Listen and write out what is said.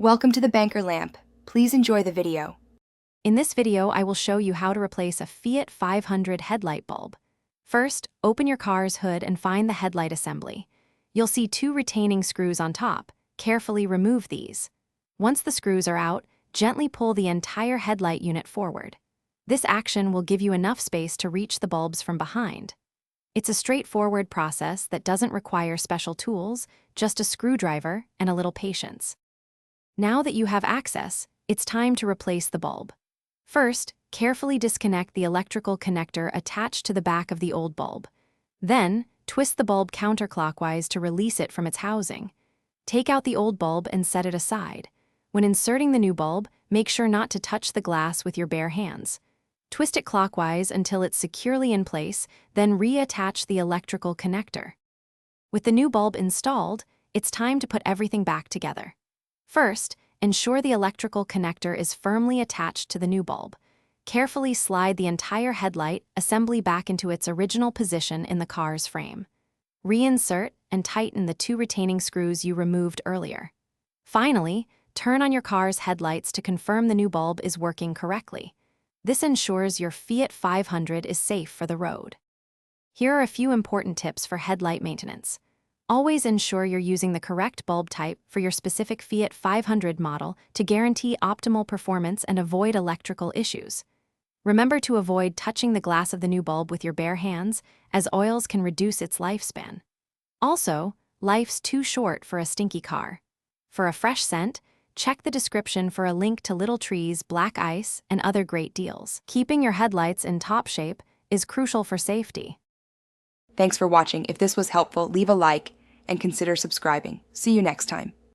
Welcome to the Banker Lamp. Please enjoy the video. In this video, I will show you how to replace a Fiat 500 headlight bulb. First, open your car's hood and find the headlight assembly. You'll see two retaining screws on top. Carefully remove these. Once the screws are out, gently pull the entire headlight unit forward. This action will give you enough space to reach the bulbs from behind. It's a straightforward process that doesn't require special tools, just a screwdriver and a little patience. Now that you have access, it's time to replace the bulb. First, carefully disconnect the electrical connector attached to the back of the old bulb. Then, twist the bulb counterclockwise to release it from its housing. Take out the old bulb and set it aside. When inserting the new bulb, make sure not to touch the glass with your bare hands. Twist it clockwise until it's securely in place, then reattach the electrical connector. With the new bulb installed, it's time to put everything back together. First, ensure the electrical connector is firmly attached to the new bulb. Carefully slide the entire headlight assembly back into its original position in the car's frame. Reinsert and tighten the two retaining screws you removed earlier. Finally, turn on your car's headlights to confirm the new bulb is working correctly. This ensures your Fiat 500 is safe for the road. Here are a few important tips for headlight maintenance. Always ensure you're using the correct bulb type for your specific Fiat 500 model to guarantee optimal performance and avoid electrical issues. Remember to avoid touching the glass of the new bulb with your bare hands, as oils can reduce its lifespan. Also, life's too short for a stinky car. For a fresh scent, check the description for a link to Little Tree's black ice and other great deals. Keeping your headlights in top shape is crucial for safety. Thanks for watching. If this was helpful, leave a like and consider subscribing. See you next time.